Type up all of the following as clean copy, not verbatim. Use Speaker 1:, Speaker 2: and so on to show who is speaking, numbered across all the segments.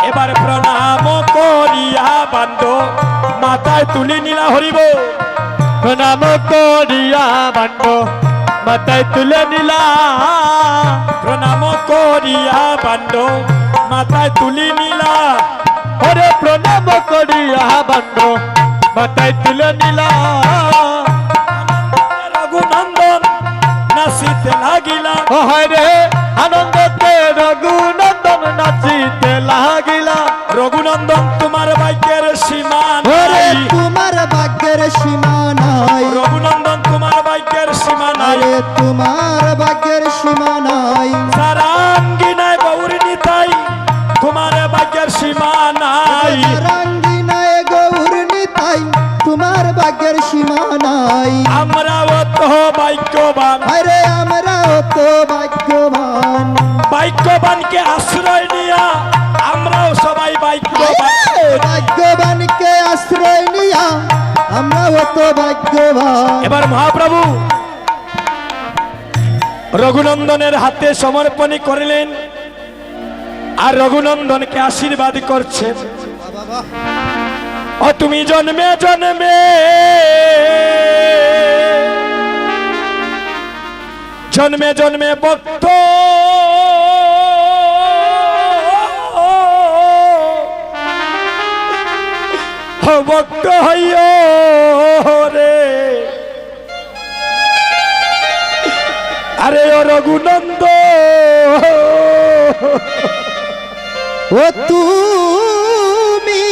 Speaker 1: এবার প্রণাম করিয়া বান্ড মাথায় তুলি নিলা হরিব
Speaker 2: প্রণাম করিয়া বান্ড মাথায় তুলে নিলা
Speaker 1: প্রণাম করিয়া বান্ড মাথায় তুলি নিলা
Speaker 2: ওরে প্রণাম করিয়া বান্ড মাথায় তুলে নিলা
Speaker 1: রঘুনন্দন নাচিতে লাগিলা
Speaker 2: ও হায় রে আনন্দতে রঘুনন্দন নাচিতে লাগিলা
Speaker 1: রঘুনন্দন তোমার ভাগ্যের সীমা
Speaker 3: ওরে
Speaker 1: নাই
Speaker 3: তোমার ভাগ্যের সীমা নাই
Speaker 1: রঘুনন্দন তোমার ভাগ্যের সীমা নাই
Speaker 3: আরে তোমার ভাগ্যের সীমা নাই
Speaker 1: সারাঙ্গিনায় গৌর নিতাই তোমার ভাগ্যের সীমা নাই
Speaker 3: রঙ্গিনায় গৌর নিতাই তোমার ভাগ্যের সীমা নাই
Speaker 1: আমরাও তো ভাগ্যবান
Speaker 3: আরে আমরাও তো ভাগ্যবান
Speaker 1: ভাগ্যবানকে আশ্রয় নিয়া আমরাও সবাই ভাগ্যবান
Speaker 3: ভাগ্যবানকে আশ্রয় নিয়া আমরাও তো ভাগ্যবান
Speaker 1: এবার মহাপ্রভু রঘুনন্দনের হাতে সমর্পণ করলেন আর রঘুনন্দনকে আশীর্বাদ করছেন ও তুমি জন্মে জন্মে জন্মে জন্মে ভক্ত ভক্ত হইও রে আরে ও রঘুনন্দ
Speaker 3: ও তুমি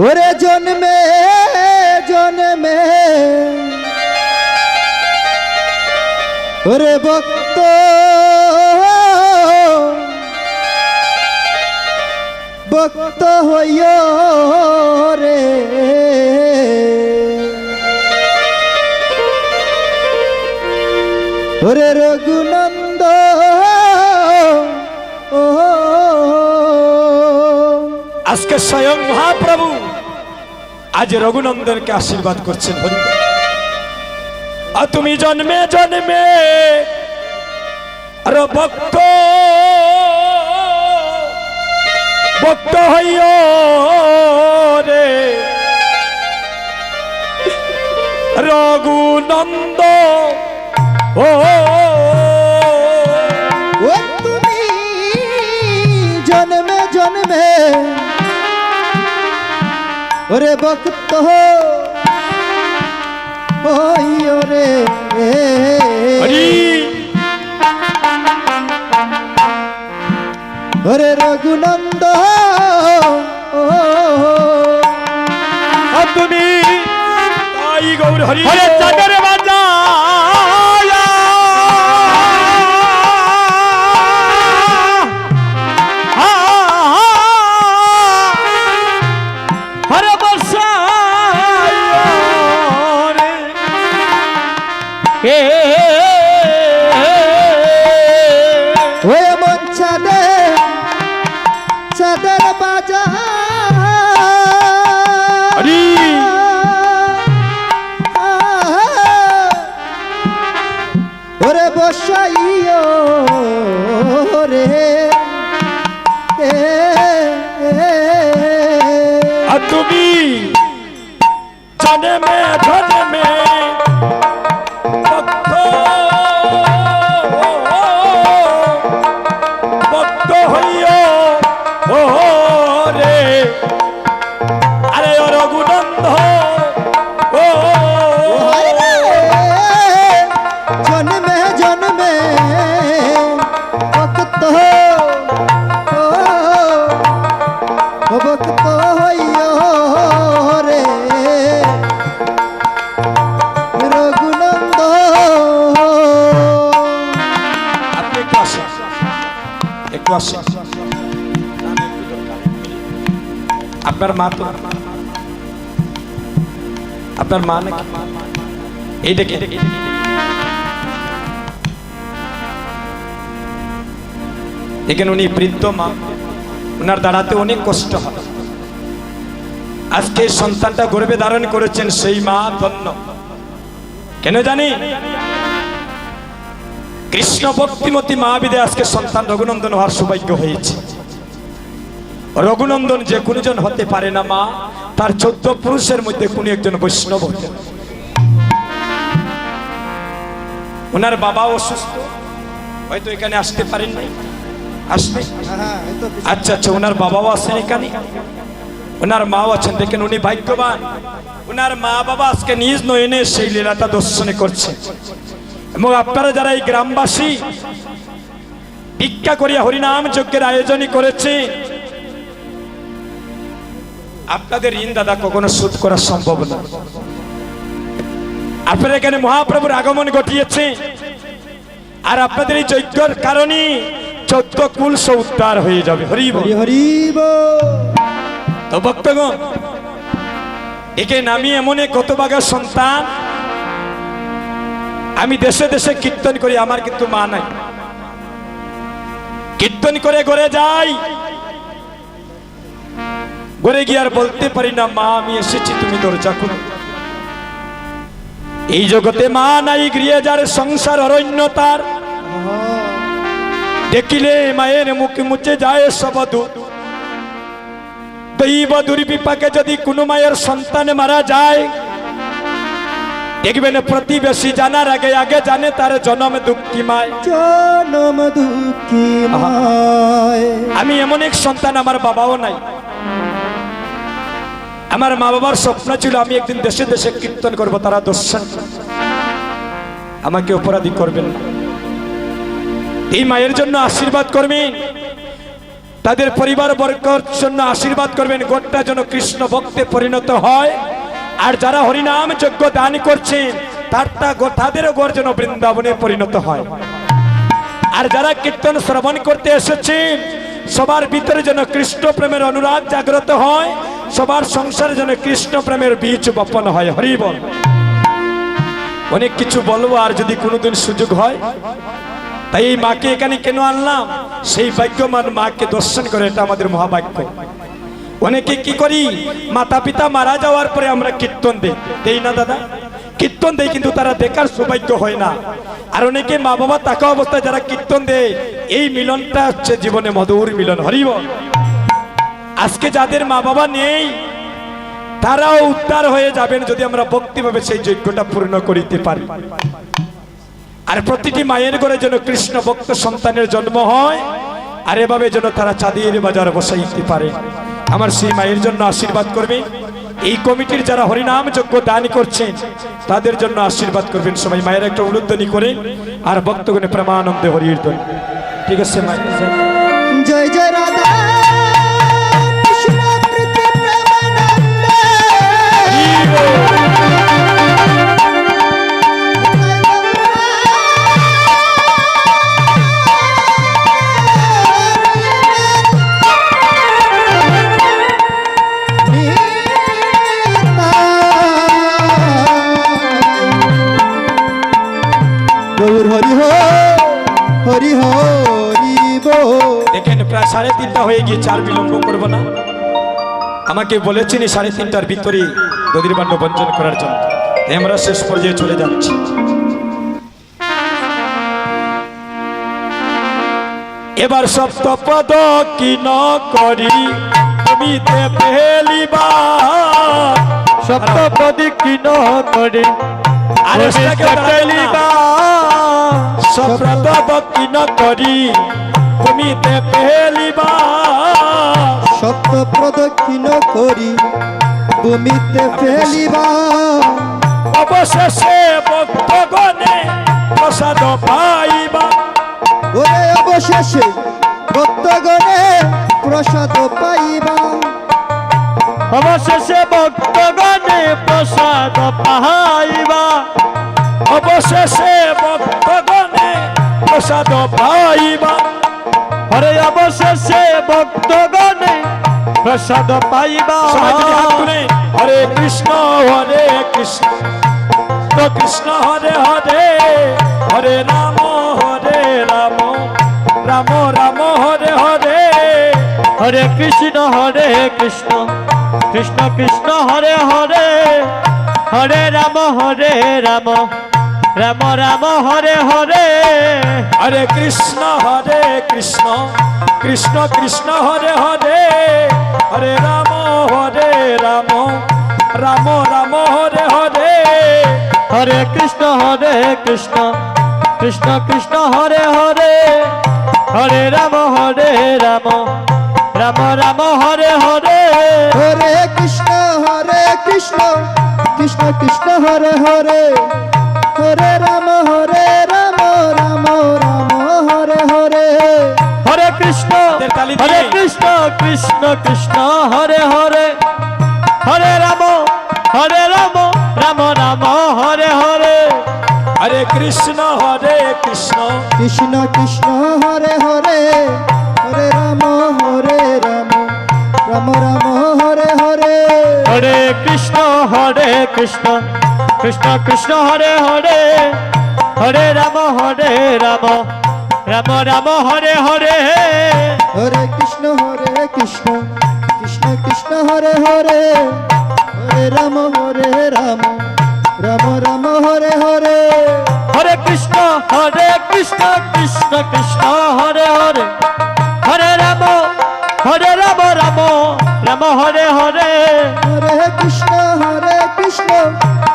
Speaker 3: ওরে জন্মে জন্মে ওরে ভক্ত ভক্ত হইও রে ওরে রঘুনন্দ
Speaker 1: আজকে স্বয়ং মহাপ্রভু আজ রঘুনন্দনকে আশীর্বাদ করছেন হরি আর তুমি জন্মে জন্মে আর ভক্ত ভক্ত হইও রে রঘুনন্দ ও
Speaker 3: ও তুমি জন্মে জন্মে ওরে ভক্ত হইও রে
Speaker 1: হরি
Speaker 3: ওরে রঘুনন্দ
Speaker 1: আর তুমি তাই গৌর হরি
Speaker 2: ওরে চাদর বাজা হরে বর্ষা রে
Speaker 3: ওয়ে মন চাঁদের বাজা
Speaker 1: হরি
Speaker 3: ওরে বসাইও রে
Speaker 1: আর তুমি জন্মে জন্মে ভক্ত ভক্ত হইও ও রে আরে ও রঘুনন্দ ও
Speaker 3: জন্মে জন্মে ভক্ত ভক্ত হইও রে রঘুনন্দ
Speaker 1: আপনি একটু আসেন একটু আসেন আপনার মা তো আপনার মা নাকি এই দেখে দেখেন উনি বৃদ্ধ মা ওনার দাঁড়াতে অনেক কষ্ট হয় আজকে সন্তানটা গর্ভে ধারণ করেছেন সেই মা ধন্য কেন জানি কৃষ্ণ ভক্তিমতী মা বিদে আজকে সন্তান রঘুনন্দন হওয়ার সৌভাগ্য হয়েছে রঘুনন্দন যে কোনজন হতে পারে না মা, তার 14 পুরুষের মধ্যে কোন একজন বৈষ্ণব হতে পারে। ওনার বাবা অসুস্থ, হয়তো এখানে আসতে পারেন নাই, আসবে।
Speaker 3: হ্যাঁ, এই তো
Speaker 1: আচ্ছা আচ্ছা, ওনার বাবাও আছেন এখানে, ওনার মাও আছেন। দেখেন উনি ভাগ্যবান, ওনার মা বাবা আজকে নিজ নয়নে সেই লীলাটা দর্শন করছে। এবং আপনারা যারা এই গ্রামবাসী ভিক্ষা করিয়া হরিনাম যজ্ঞের আয়োজনই করেছে, আপনাদের ঋণ দাদা কখনো শোধ করা সম্ভব না। আপনারা এখানে মহাপ্রভুর আগমন ঘটিয়েছে, আর আপনাদের এই যজ্ঞের কারণে 14 কুল উদ্ধার হয়ে যাবে। হরি বল।
Speaker 3: হরি হরি বল।
Speaker 1: তো ভক্তগণ, একে নামি এমন এক হতভাগা সন্তান। আমি দেশে দেশে কীর্তন করি, আমার কিন্তু মা নাই। কীর্তন করে ঘরে যাই, ঘরে গিয়ে আর বলতে পারি না মা আমি এসেছি, তুমি দরজা খুলো। এই জগতে মা নাই, গৃহে যার সংসার অরণ্য তার। দেখিলে মায়ের মুখে মুছে যায় সব দুঃখ। দৈব দুর্বিপাকে যদি কোনো মায়ের সন্তান মারা যায়, দেখবেন প্রতিবেশী জানার আগে আগে জানে তার জন্ম দুঃখী মায়।
Speaker 3: জনম দুঃখী মায়।
Speaker 1: আমি এমন এক সন্তান, আমার বাবাও নাই। আমার মা বাবার স্বপ্ন ছিল আমি একদিন দেশে দেশে কীর্তন করব, তারা দর্শন আমাকে অপরাধী করবেন না। এই মায়ের জন্য আশীর্বাদ করবেন, তাদের পরিবার বর্গের জন্য আশীর্বাদ করবেন, গোটা যেন কৃষ্ণ ভক্তে পরিণত হয়। আর যারা হরিনাম যজ্ঞ দান করছেন তাদেরও ঘর যেন বৃন্দাবনে পরিণত হয়। আর যারা কীর্তন শ্রবণ করতে এসেছেন সবার ভিতরে যেন কৃষ্ণ প্রেমের অনুরাগ জাগ্রত হয়, সবার সংসারে যেন কৃষ্ণ প্রেমের বীজ বপন হয়। হরি বল। অনেক কিছু বলবো, আর যদি কোনোদিন সুযোগ হয়। তাই এই মাকে এখানে কেন আনলাম, সেই ভাগ্যবান মাকে দর্শন করে, এটা আমাদের মহাভাগ্য। অনেকে কি করি, মাতা পিতা মারা যাওয়ার পরে আমরা কীর্তন দেই না দাদা, কীর্তন দেই, কিন্তু তারা দেখার সৌভাগ্য হয় না। আর অনেকে মা বাবা থাকা অবস্থায় যারা কীর্তন দেয়, এই মিলনটা হচ্ছে জীবনে মধুর মিলন। হরি বল। আজকে যাদের মা বাবা নেই তারাও উদ্ধার হয়ে যাবেন যদি আমরা ভক্তিভাবে সেই যজ্ঞটা পূর্ণ করিতে পারি। আর প্রতিটি মায়ের ঘরে যেন কৃষ্ণ ভক্ত সন্তানের জন্ম হয়, আর এভাবে যেন তারা চাঁদের বাজার বসাইতে পারে। আমার সেই মায়ের জন্য আশীর্বাদ করবে। এই কমিটির যারা হরিনাম যজ্ঞ দান করছেন তাদের জন্য আশীর্বাদ করবেন সবাই। মায়ের একটা উলুধ্বনি করে আর ভক্তগণে প্রেমানন্দে হরির ধ্বনি। ঠিক আছে মায়ের
Speaker 3: জয় জয় রাধা কৃষ্ণ প্রীতি প্রেমানন্দে। গৌর হরি হরি হরি বল।
Speaker 1: দেখেন প্রায় 3:30 হয়ে গিয়েছে, আর বিলম্ব করবো না। আমাকে বলেছেন 3:30টার ভিতরে দধির বাণ্য বঞ্চন করার জন্য, তাই আমরা শেষ পর্যায়ে চলে যাচ্ছি। এবার সপ্তপদ কি ন করি তুমি পেলিবা,
Speaker 2: সপ্তপদী কি ন করি
Speaker 1: আরে পেলিবা, সপ্তপদ কি ন করি তুমি পেলিবা,
Speaker 3: সত্য প্রদক্ষিণ করি ভূমিতে ফেলিবা।
Speaker 1: অবশেষে ভক্তগণে প্রসাদ পাইবা,
Speaker 3: ওরে অবশেষে ভক্তগণে প্রসাদ পাইবা।
Speaker 2: অবশেষে ভক্তগণে প্রসাদ পাইবা,
Speaker 1: অবশেষে ভক্তগণে প্রসাদ পাইবা।
Speaker 2: হরে অবশেষে ভক্তগণে প্রসাদ পাইবা।
Speaker 1: সবাই যদি হাত তুলে হরে কৃষ্ণ কৃষ্ণ কৃষ্ণ হরে হরে, হরে রাম রাম রাম রাম হরে হরে,
Speaker 2: হরে কৃষ্ণ কৃষ্ণ কৃষ্ণ হরে হরে, হরে রাম রাম রাম রাম হরে হরে
Speaker 1: হরে কৃষ্ণ কৃষ্ণ কৃষ্ণ হরে হরে হরে রাম রাম রাম রাম হরে হরে
Speaker 2: হরে কৃষ্ণ কৃষ্ণ কৃষ্ণ হরে হরে হরে রাম রাম রাম রাম হরে হরে
Speaker 3: হরে কৃষ্ণ কৃষ্ণ কৃষ্ণ হরে হরে হরে রাম রাম রাম হরে হরে
Speaker 2: হরে কৃষ্ণ
Speaker 1: তালি দিয়ে।
Speaker 2: হরে কৃষ্ণ কৃষ্ণ হরে হরে হরে রাম রাম রাম হরে হরে
Speaker 1: হরে কৃষ্ণ কৃষ্ণ
Speaker 3: কৃষ্ণ হরে হরে হরে রাম রাম রাম রাম হরে হরে
Speaker 2: হরে কৃষ্ণ কৃষ্ণ কৃষ্ণ হরে হরে হরে রাম রাম রাম হরে হরে
Speaker 3: হরে কৃষ্ণ কৃষ্ণ কৃষ্ণ হরে হরে হরে রাম রাম রাম রাম হরে হরে
Speaker 2: হরে কৃষ্ণ কৃষ্ণ কৃষ্ণ হরে হরে হরে রাম রাম রাম হরে হরে
Speaker 3: হরে কৃষ্ণ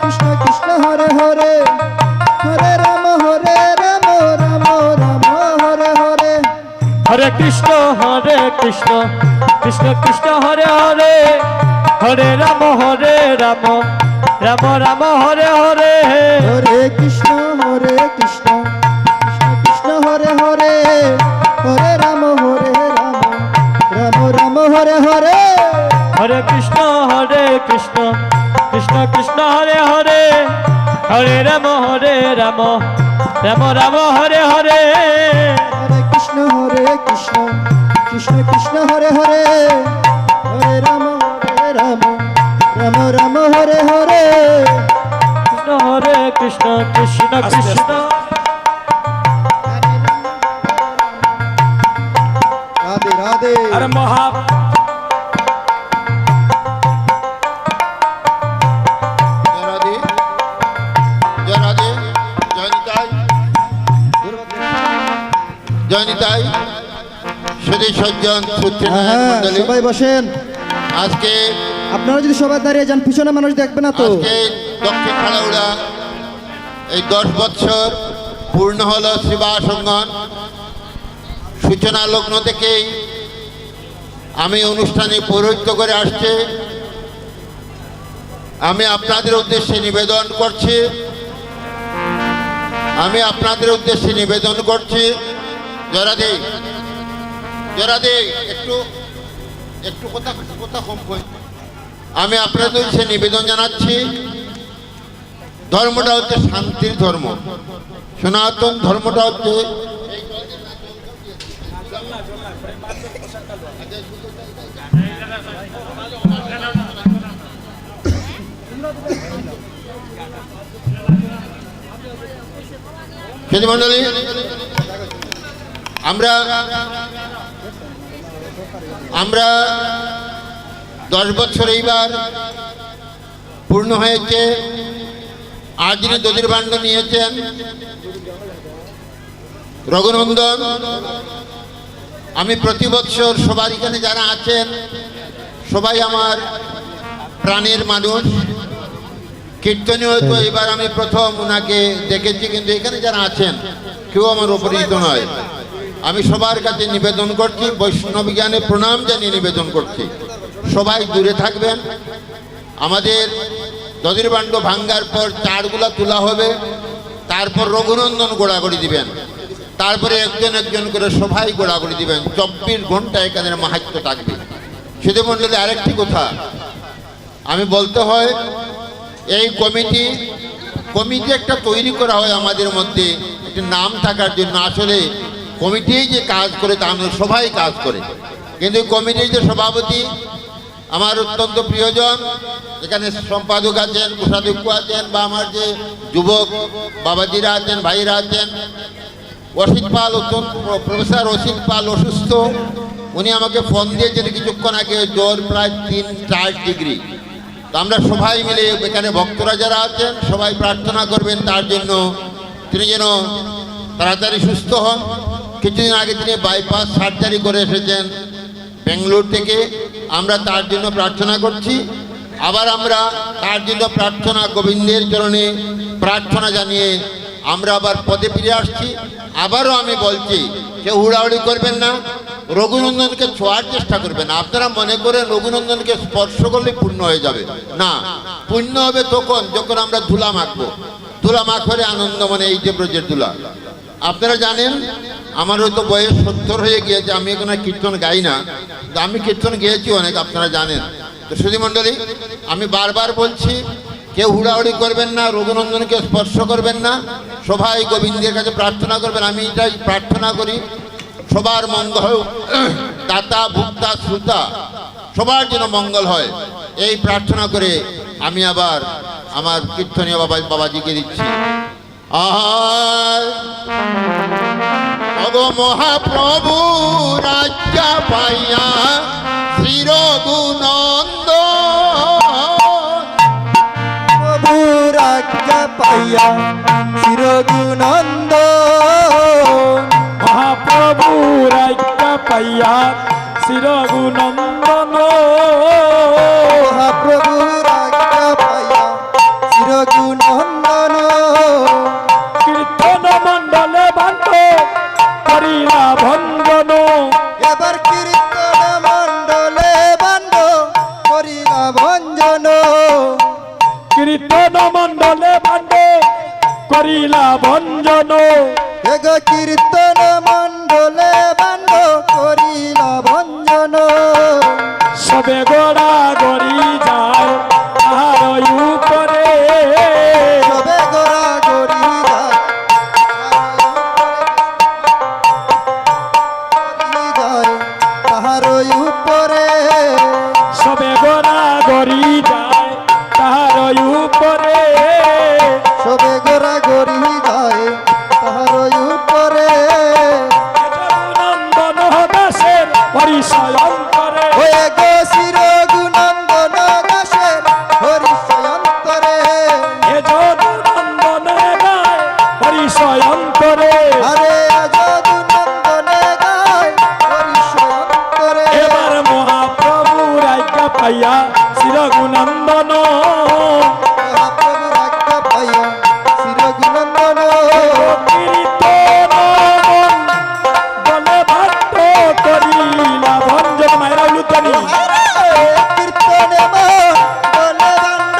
Speaker 3: কৃষ্ণ কৃষ্ণ হরে হরে হরে রাম রাম রাম হরে হরে
Speaker 2: হরে কৃষ্ণ কৃষ্ণ কৃষ্ণ হরে হরে হরে রাম রাম রাম হরে হরে
Speaker 3: হরে কৃষ্ণ কৃষ্ণ কৃষ্ণ হরে হরে হরে রাম রাম রাম হরে হরে
Speaker 2: হরে কৃষ্ণ কৃষ্ণ কৃষ্ণ হরে হরে হরে রাম রাম রাম হরে হরে
Speaker 3: হরে কৃষ্ণ কৃষ্ণ কৃষ্ণ হরে হরে হরে রাম রাম রাম হরে হরে
Speaker 2: কৃষ্ণ হরে কৃষ্ণ কৃষ্ণ
Speaker 3: রাধে রাধে
Speaker 1: হরে মহা
Speaker 4: জয়রাধে জয়রাধে জয়নিতাই জয়নিতাই সুধী সজ্জন
Speaker 3: হ্যাঁ
Speaker 4: মন্ডলী
Speaker 3: সবাই বসেন
Speaker 4: আজকে
Speaker 3: আপনারা যদি সবাই দাঁড়িয়ে যান পিছনে মানুষ দেখবে না তো
Speaker 4: আজকে দক্ষিণ খালাউড়া এই 10 বছর পূর্ণ হলো শিবাসঙ্গন সূচনা লগ্ন থেকেই আমি অনুষ্ঠানে পৌরোহিত্য করে আসছে আমি আপনাদের উদ্দেশ্যে নিবেদন করছি জয়রাধে জয়রাধে একটু কথা কম কই আমি আপনাদের উদ্দেশ্যে নিবেদন জানাচ্ছি ধর্মটা হচ্ছে শান্তির ধর্ম সনাতন ধর্মটা হচ্ছে মন্ডলী আমরা 10 বছর এইবার পূর্ণ হয়েছে আজ যিনি দধির ভাণ্ড নিয়েছেন রঘুনন্দন আমি প্রতি বছর সবার এখানে যারা আছেন সবাই আমার প্রাণের মানুষ কীর্তনীয় হয়তো এবার আমি প্রথম ওনাকে দেখেছি কিন্তু এখানে যারা আছেন কেউ আমার অপরিচিত নয় আমি সবার কাছে নিবেদন করছি বৈষ্ণব জ্ঞানে প্রণাম জানিয়ে নিবেদন করছি সবাই দূরে থাকবেন আমাদের দধির ভাণ্ড ভাঙ্গার পর চারগুলা তোলা হবে তারপর রঘুনন্দন গোড়াগড়ি দিবেন তারপরে একজন করে সবাই গোড়াগড়ি দিবেন 24 ঘন্টা এখানে মাহাত্ম্য থাকবে শুধু মন্ডলী আরেকটি কথা আমি বলতে হয় এই কমিটি একটা তৈরি করা হয় আমাদের মধ্যে একটা নাম থাকার জন্য আসলে কমিটি যে কাজ করে তা আমরা সবাই কাজ করে কিন্তু কমিটির যে সভাপতি আমার অত্যন্ত প্রিয়জন এখানে সম্পাদক আছেন কোষাধ্যক্ষ আছেন বা আমার যে যুবক বাবাজিরা আছেন ভাইরা আছেন অসিত পাল প্রফেসর অসিত পাল অসুস্থ উনি আমাকে ফোন দিয়েছেন কিছুক্ষণ আগে জ্বর প্রায় 3-4 ডিগ্রি তো আমরা সবাই মিলে এখানে ভক্তরা যারা আছেন সবাই প্রার্থনা করবেন তার জন্য, তিনি যেন তাড়াতাড়ি সুস্থ হন। কিছুদিন আগে তিনি বাইপাস সার্জারি করে এসেছেন বেঙ্গালুরু থেকে, আমরা তার জন্য প্রার্থনা করছি। আবার আমরা তার জন্য প্রার্থনা, গোবিন্দের চরণে প্রার্থনা জানিয়ে আমরা আবার পদে ফিরে আসছি। আবারও আমি বলছি, কেউ হুড়াহুড়ি করবেন না, রঘুনন্দনকে ছোঁয়ার চেষ্টা করবেন না। আপনারা মনে করেন রঘুনন্দনকে স্পর্শ করলে পূর্ণ হয়ে যাবে, না, পূর্ণ হবে তখন যখন আমরা ধুলা মাখবো। ধুলা মাখলে আনন্দ, মানে এই যে ব্রজের ধুলা। আপনারা জানেন আমার হয়তো বয়স 70 হয়ে গিয়েছে, আমি এখন আর কীর্তন গাই না, আমি কীর্তন গেয়েছি অনেক, আপনারা জানেন। তো সুধী মণ্ডলী, আমি বারবার বলছি, কেউ হুড়াহুড়ি করবেন না, রঘুনন্দনকে স্পর্শ করবেন না, সবাই গোবিন্দের কাছে প্রার্থনা করবেন। আমি এটাই প্রার্থনা করি, সবার মঙ্গল হোক, দাতা ভুক্তা শ্রোতা সবার যেন মঙ্গল হয়, এই প্রার্থনা করে আমি আবার আমার কীর্তনীয় বাবাজিকে দিচ্ছি। অগ মহাপ্রভু রাজ্ঞা পাইয়া শ্রী রঘুনন্দ,
Speaker 3: প্রভু রাজ্ঞা পাইয়া শ্রী রঘুনন্দ,
Speaker 2: মহাপ্রভু রাজ্ঞা পাইয়া শ্রী রঘুনন্দন,
Speaker 3: মহাপ্রভু রাজ্ঞা পাইয়া শ্রী রঘুনন্দন,
Speaker 2: কীর্তন মণ্ডলে বান্ধ করিলা ভঞ্জন,
Speaker 3: এবার কীর্তন মণ্ডলে বান্ড করিলা ভঞ্জন,
Speaker 2: কীর্তন মণ্ডলে বান্ধ করিলা ভঞ্জন,
Speaker 3: এগ কীর্তন মণ্ডলে বান্ড করিলা ভঞ্জন,
Speaker 2: সবে গোড়া গড়ি যায় তাহার উপরে,
Speaker 3: সবে গোরা গরি যায় তাহার উপরে,
Speaker 2: সবে গোড়া গড়ি যায় তাহার উপরে,
Speaker 3: সবে গোরা গরি যায় তাহার উপরে,
Speaker 2: নন্দন দাসের পরিচয়ন করে,
Speaker 3: হয়ে গো শ্রী রঘুনন্দন দাসের হরিশয়ন্তরে,
Speaker 2: এ যদু নন্দনে গায় পরিচয়ন করে,
Speaker 3: আরে যদুনন্দনে গায় হরিশয়ন্তরে,
Speaker 2: এবার মহাপ্রভু রাজ্ঞা পাইয়া শ্রী রঘুনন্দন,
Speaker 3: মহাপ্রভু রাজ্ঞা পাইয়া শ্রী রঘুনন্দন,
Speaker 2: কীর্তন বলে ভাট্ট করিলা ভঞ্জন, মায়েরা উলুতনি
Speaker 3: কীর্তনে বলে বান্ড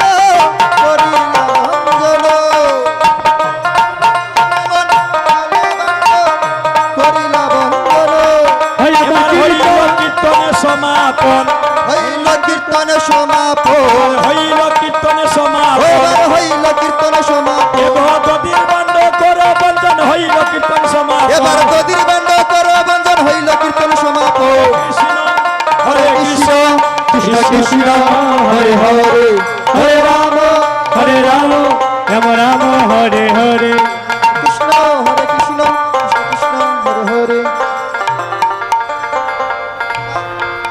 Speaker 3: করিলা ভঞ্জন, করিলা ভঞ্জন,
Speaker 2: হইল কীর্তনে সমাপন,
Speaker 3: হইল কীর্তন সমাপন,
Speaker 2: হইল কীর্তনে সমাপন,
Speaker 3: এবার হইল কীর্তন সমাপন,
Speaker 2: এবার গদির বান্ড করে বঞ্চন, হইল কীর্তন সমাপন,
Speaker 3: এবার গদির বান্ড কর বন্ধন, হইল কীর্তন সমাপন,
Speaker 2: হরে কৃষ্ণ
Speaker 3: কৃষ্ণ কৃষ্ণ হরে হরে,
Speaker 2: হরে রাম রাম রাম হরে হরে।